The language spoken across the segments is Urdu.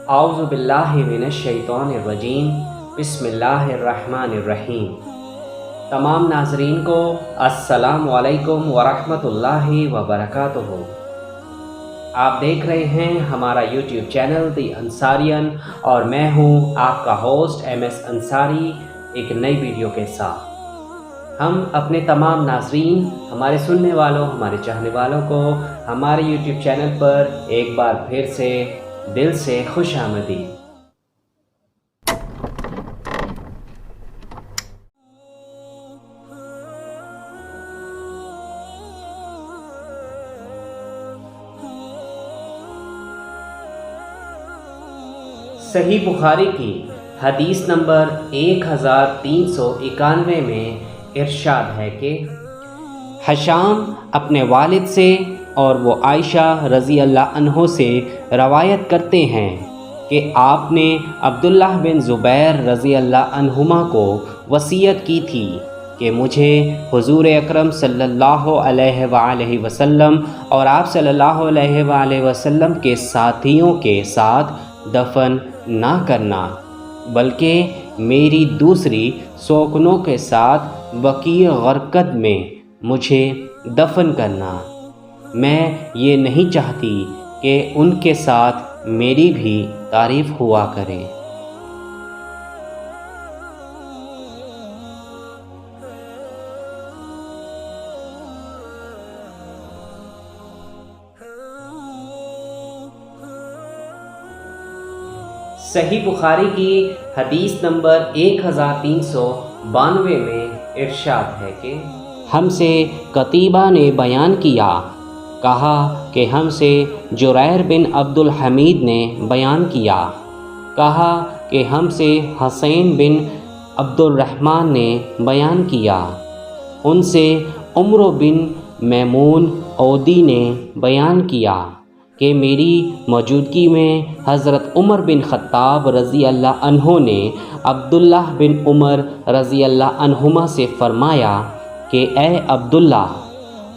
اعوذ باللہ من الشیطان الرجیم، بسم اللہ الرحمن الرحیم۔ تمام ناظرین کو السلام علیکم ورحمۃ اللہ وبرکاتہ۔ آپ دیکھ رہے ہیں ہمارا یوٹیوب چینل دی انصاریان اور میں ہوں آپ کا ہوسٹ MS انصاری ایک نئی ویڈیو کے ساتھ۔ ہم اپنے تمام ناظرین، ہمارے سننے والوں، ہمارے چاہنے والوں کو ہمارے یوٹیوب چینل پر ایک بار پھر سے دل سے خوش آمدید۔ صحیح بخاری کی حدیث نمبر 1391 میں ارشاد ہے کہ ہشام اپنے والد سے اور وہ عائشہ رضی اللہ عنہ سے روایت کرتے ہیں کہ آپ نے عبداللہ بن زبیر رضی اللہ عنہما کو وصیت کی تھی کہ مجھے حضور اکرم صلی اللہ علیہ وآلہ وسلم اور آپ صلی اللہ علیہ وآلہ وسلم کے ساتھیوں کے ساتھ دفن نہ کرنا، بلکہ میری دوسری سوکنوں کے ساتھ بقیع غرقد میں مجھے دفن کرنا۔ میں یہ نہیں چاہتی کہ ان کے ساتھ میری بھی تعریف ہوا کرے۔ صحیح بخاری کی حدیث نمبر 1392 میں ارشاد ہے کہ ہم سے قتیبہ نے بیان کیا، کہا کہ ہم سے جریر بن عبد الحمید نے بیان کیا، کہا کہ ہم سے حسین بن عبد الرحمن نے بیان کیا، ان سے عمر بن میمون عودی نے بیان کیا کہ میری موجودگی میں حضرت عمر بن خطاب رضی اللہ عنہ نے عبداللہ بن عمر رضی اللہ عنہما سے فرمایا کہ اے عبداللہ،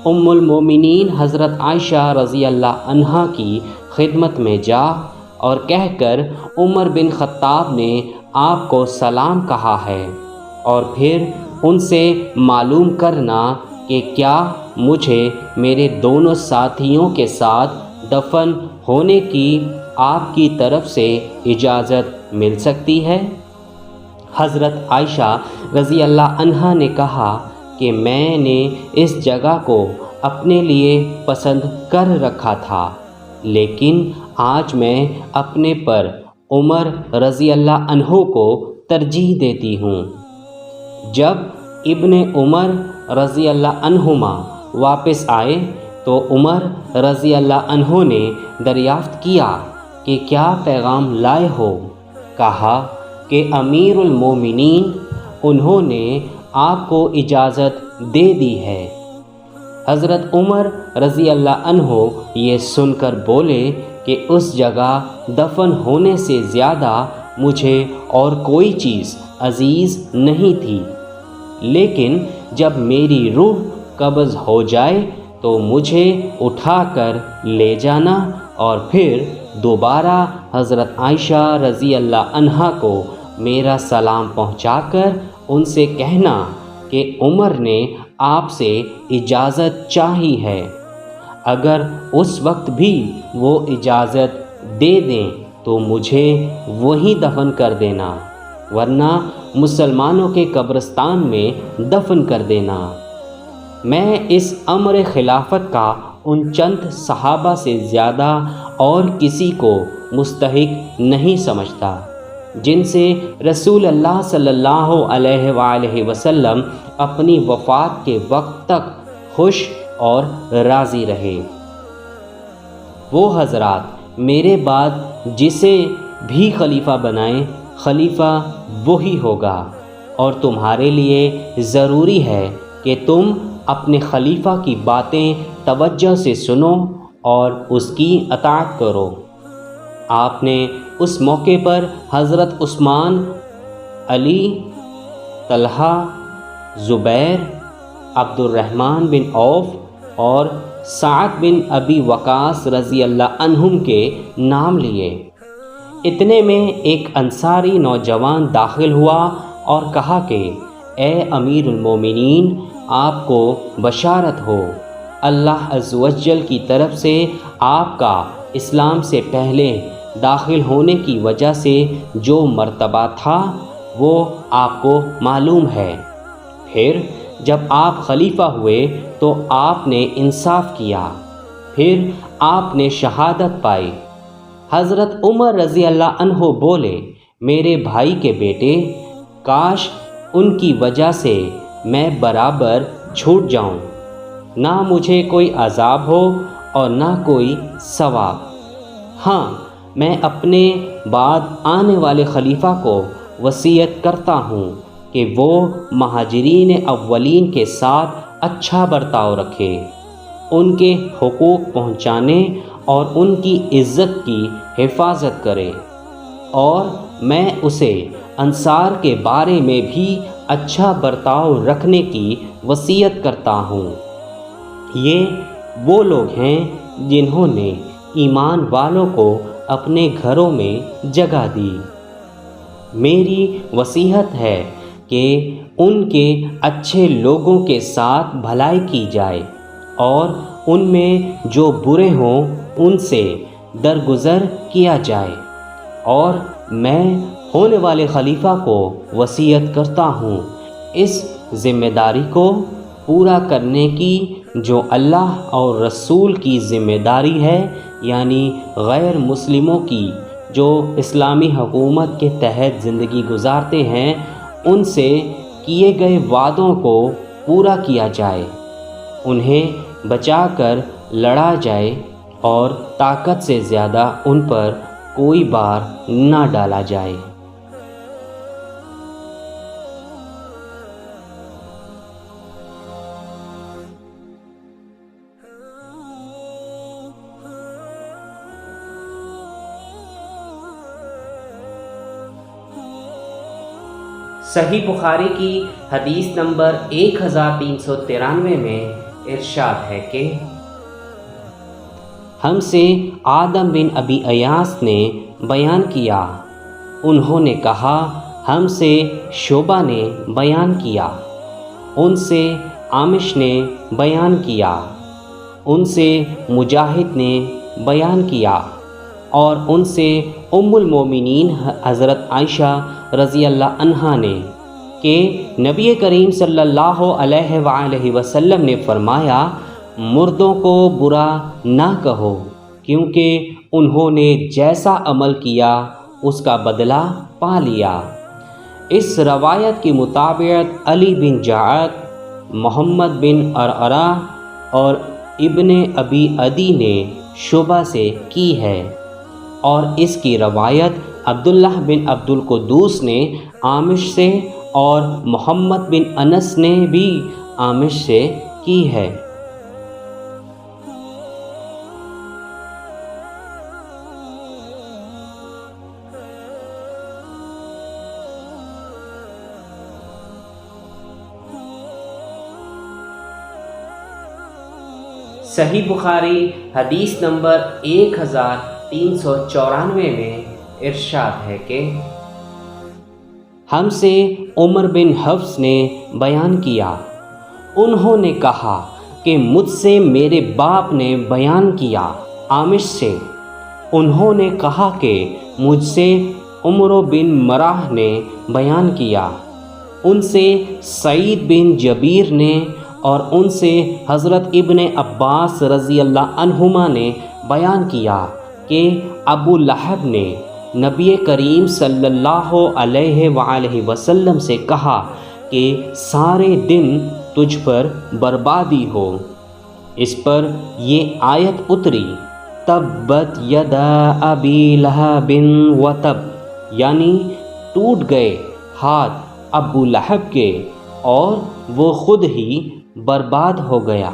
ام المومنین حضرت عائشہ رضی اللہ عنہا کی خدمت میں جا اور کہہ کر عمر بن خطاب نے آپ کو سلام کہا ہے، اور پھر ان سے معلوم کرنا کہ کیا مجھے میرے دونوں ساتھیوں کے ساتھ دفن ہونے کی آپ کی طرف سے اجازت مل سکتی ہے؟ حضرت عائشہ رضی اللہ عنہا نے کہا کہ میں نے اس جگہ کو اپنے لیے پسند کر رکھا تھا، لیکن آج میں اپنے پر عمر رضی اللہ عنہ کو ترجیح دیتی ہوں۔ جب ابن عمر رضی اللہ عنہما واپس آئے تو عمر رضی اللہ عنہ نے دریافت کیا کہ کیا پیغام لائے ہو؟ کہا کہ امیر المومنین انہوں نے آپ کو اجازت دے دی ہے۔ حضرت عمر رضی اللہ عنہ یہ سن کر بولے کہ اس جگہ دفن ہونے سے زیادہ مجھے اور کوئی چیز عزیز نہیں تھی، لیکن جب میری روح قبض ہو جائے تو مجھے اٹھا کر لے جانا اور پھر دوبارہ حضرت عائشہ رضی اللہ عنہا کو میرا سلام پہنچا کر ان سے کہنا کہ عمر نے آپ سے اجازت چاہی ہے، اگر اس وقت بھی وہ اجازت دے دیں تو مجھے وہیں دفن کر دینا، ورنہ مسلمانوں کے قبرستان میں دفن کر دینا۔ میں اس امر خلافت کا ان چند صحابہ سے زیادہ اور کسی کو مستحق نہیں سمجھتا جن سے رسول اللہ صلی اللہ علیہ وآلہ وسلم اپنی وفات کے وقت تک خوش اور راضی رہے۔ وہ حضرات میرے بعد جسے بھی خلیفہ بنائیں، خلیفہ وہی ہوگا، اور تمہارے لیے ضروری ہے کہ تم اپنے خلیفہ کی باتیں توجہ سے سنو اور اس کی اطاعت کرو۔ آپ نے اس موقع پر حضرت عثمان، علی، طلحہ، زبیر، عبد الرحمن بن عوف اور سعد بن ابی وقاص رضی اللہ عنہم کے نام لیے۔ اتنے میں ایک انصاری نوجوان داخل ہوا اور کہا کہ اے امیر المومنین، آپ کو بشارت ہو، اللہ عز و جل کی طرف سے آپ کا اسلام سے پہلے داخل ہونے کی وجہ سے جو مرتبہ تھا وہ آپ کو معلوم ہے۔ پھر جب آپ خلیفہ ہوئے تو آپ نے انصاف کیا، پھر آپ نے شہادت پائی۔ حضرت عمر رضی اللہ عنہ بولے، میرے بھائی کے بیٹے، کاش ان کی وجہ سے میں برابر چھوٹ جاؤں، نہ مجھے کوئی عذاب ہو اور نہ کوئی ثواب۔ ہاں، میں اپنے بعد آنے والے خلیفہ کو وصیت کرتا ہوں کہ وہ مہاجرین اولین کے ساتھ اچھا برتاؤ رکھے، ان کے حقوق پہنچانے اور ان کی عزت کی حفاظت کرے، اور میں اسے انصار کے بارے میں بھی اچھا برتاؤ رکھنے کی وصیت کرتا ہوں۔ یہ وہ لوگ ہیں جنہوں نے ایمان والوں کو اپنے گھروں میں جگہ دی۔ میری وصیت ہے کہ ان کے اچھے لوگوں کے ساتھ بھلائی کی جائے اور ان میں جو برے ہوں ان سے درگزر کیا جائے، اور میں ہونے والے خلیفہ کو وصیت کرتا ہوں اس ذمہ داری کو پورا کرنے کی جو اللہ اور رسول کی ذمہ داری ہے، یعنی غیر مسلموں کی جو اسلامی حکومت کے تحت زندگی گزارتے ہیں، ان سے کیے گئے وعدوں کو پورا کیا جائے، انہیں بچا کر لڑا جائے اور طاقت سے زیادہ ان پر کوئی بار نہ ڈالا جائے۔ صحیح بخاری کی حدیث نمبر 1393 میں ارشاد ہے کہ ہم سے آدم بن ابی ایاس نے بیان کیا، انہوں نے کہا ہم سے شعبہ نے بیان کیا، ان سے عامش نے بیان کیا، ان سے مجاہد نے بیان کیا، اور ان سے ام المومنین حضرت عائشہ رضی اللہ عنہا نے کہ نبی کریم صلی اللہ علیہ وآلہ وسلم نے فرمایا، مردوں کو برا نہ کہو، کیونکہ انہوں نے جیسا عمل کیا اس کا بدلہ پا لیا۔ اس روایت کی مطابقت علی بن جعد، محمد بن عرعرہ اور ابن ابی عدی نے شعبہ سے کی ہے، اور اس کی روایت عبداللہ بن عبد القدوس نے عامش سے اور محمد بن انس نے بھی عامش سے کی ہے۔ صحیح بخاری حدیث نمبر 1394 میں ارشاد ہے کہ ہم سے عمر بن حفص نے بیان کیا، انہوں نے کہا کہ مجھ سے میرے باپ نے بیان کیا، عامش سے انہوں نے کہا کہ مجھ سے عمر بن مراہ نے بیان کیا، ان سے سعید بن جبیر نے، اور ان سے حضرت ابن عباس رضی اللہ عنہما نے بیان کیا کہ ابو لہب نے نبی کریم صلی اللہ علیہ وآلہ وسلم سے کہا کہ سارے دن تجھ پر بربادی ہو۔ اس پر یہ آیت اتری، تبت یدا ابی لہب وتب، یعنی ٹوٹ گئے ہاتھ ابو لہب کے اور وہ خود ہی برباد ہو گیا۔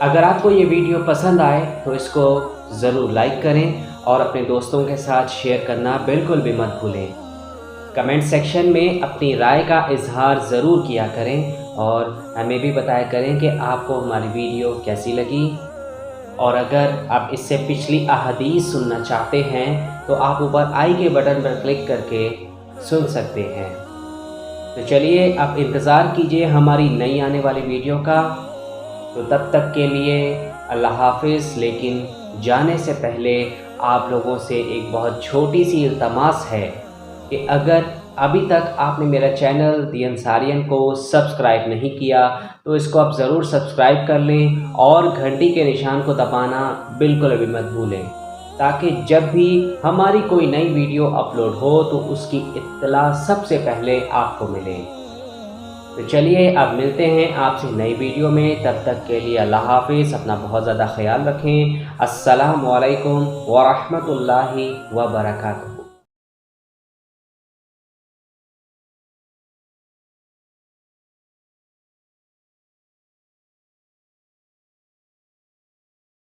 اگر آپ کو یہ ویڈیو پسند آئے تو اس کو ضرور لائک کریں اور اپنے دوستوں کے ساتھ شیئر کرنا بالکل بھی مت بھولیں۔ کمنٹ سیکشن میں اپنی رائے کا اظہار ضرور کیا کریں اور ہمیں بھی بتایا کریں کہ آپ کو ہماری ویڈیو کیسی لگی، اور اگر آپ اس سے پچھلی احادیث سننا چاہتے ہیں تو آپ اوپر آئی کے بٹن پر کلک کر کے سن سکتے ہیں۔ تو چلیے اب انتظار کیجئے ہماری نئی آنے والی ویڈیو کا۔ تو تب تک کے لیے اللہ حافظ۔ لیکن جانے سے پہلے آپ لوگوں سے ایک بہت چھوٹی سی التماس ہے کہ اگر ابھی تک آپ نے میرا چینل دی انصاریئن کو سبسکرائب نہیں کیا تو اس کو آپ ضرور سبسکرائب کر لیں، اور گھنٹی کے نشان کو دبانا بالکل ابھی مت بھولیں، تاکہ جب بھی ہماری کوئی نئی ویڈیو اپلوڈ ہو تو اس کی اطلاع سب سے پہلے آپ کو ملے۔ تو چلیے اب ملتے ہیں آپ سے نئی ویڈیو میں، تب تک کے لیے اللہ حافظ، اپنا بہت زیادہ خیال رکھیں۔ السلام علیکم ورحمۃ اللہ وبرکاتہ۔